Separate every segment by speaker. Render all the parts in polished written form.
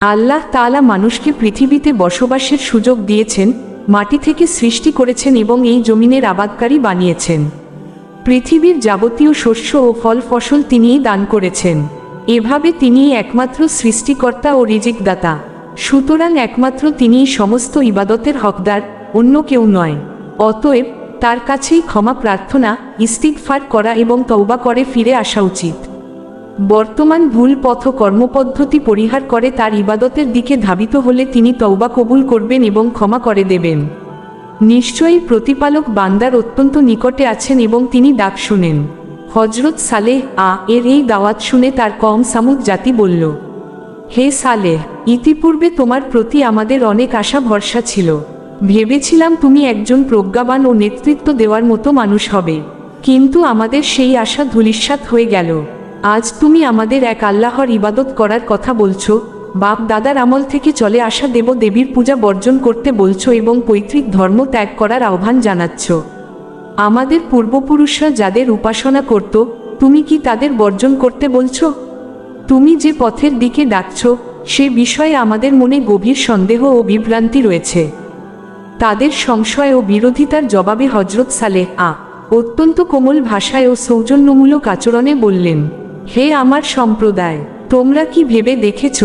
Speaker 1: আল্লাহ তাআলা মানুষকে পৃথিবীতে বসবাসের সুযোগ দিয়েছেন, মাটি থেকে সৃষ্টি করেছেন এবং এই জমিনের আবাদকারী বানিয়েছেন। পৃথিবীর যাবতীয় শস্য ও ফল ফসল তিনিই দান করেছেন। এভাবে তিনিই একমাত্র সৃষ্টিকর্তা ও রিজিকদাতা। সুতরাং একমাত্র তিনিই সমস্ত ইবাদতের হকদার, অন্য কেউ নয়। অতএব তার কাছেই ক্ষমা প্রার্থনা, ইস্তিগফার করা এবং তওবা করে ফিরে আসা উচিত। বর্তমান ভুল পথ ও কর্মপদ্ধতি পরিহার করে তার ইবাদতের দিকে ধাবিত হলে তিনি তওবা কবুল করবেন এবং ক্ষমা করে দেবেন। নিশ্চয়ই প্রতিপালক বান্দার অত্যন্ত নিকটে আছেন এবং তিনি ডাক শুনেন। হযরত সালেহ এর এই দাওয়াত শুনে তার কওম সামুদ জাতি বলল, হে সালেহ, ইতিপূর্বে তোমার প্রতি আমাদের অনেক আশা ভরসা ছিল। ভেবেছিলাম তুমি একজন প্রজ্ঞাবান ও নেতৃত্ব দেওয়ার মতো মানুষ হবে, কিন্তু আমাদের সেই আশা ধূলিসাৎ হয়ে গেল। আজ তুমি আমাদের এক আল্লাহর ইবাদত করার কথা বলছো, বাপ দাদার আমল থেকে চলে আসা দেব দেবীর পূজা বর্জন করতে বলছো এবং পৈতৃক ধর্ম ত্যাগ করার আহ্বান জানাচ্ছ। আমাদের পূর্বপুরুষরা যাদের উপাসনা করত, তুমি কি তাদের বর্জন করতে বলছো? তুমি যে পথের দিকে ডাকছ সে বিষয়ে আমাদের মনে গভীর সন্দেহ ও বিভ্রান্তি রয়েছে। তাদের সংশয় ও বিরোধিতার জবাবে হযরত সালেহ অত্যন্ত কোমল ভাষায় ও সৌজন্যমূলক আচরণে বললেন, হে আমার সম্প্রদায়, তোমরা কি ভেবে দেখেছ,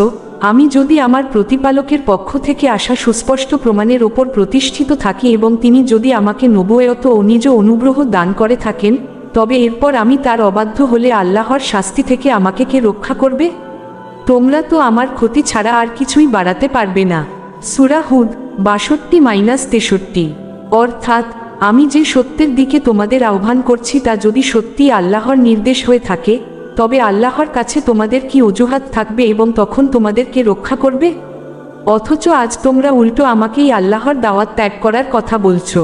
Speaker 1: আমি যদি আমার প্রতিপালকের পক্ষ থেকে আসা সুস্পষ্ট প্রমাণের ওপর প্রতিষ্ঠিত থাকি এবং তিনি যদি আমাকে নবুয়ত ও নিজ অনুগ্রহ দান করে থাকেন, তবে এরপর আমি তার অবাধ্য হলে আল্লাহর শাস্তি থেকে আমাকে কে রক্ষা করবে? তোমরা তো আমার ক্ষতি ছাড়া আর কিছুই বাড়াতে পারবে না। সূরা হুদ 62-63। অর্থাৎ, আমি যে সত্যের দিকে তোমাদের আহ্বান করছি তা যদি সত্যি আল্লাহর নির্দেশ হয়ে থাকে, তবে আল্লাহর কাছে তোমাদের কি অজুহাত থাকবে এবং তখন তোমাদেরকে রক্ষা করবে? অথচ আজ তোমরা উল্টো আমাকেই আল্লাহর দাওয়াত ত্যাগ করার কথা বলছো।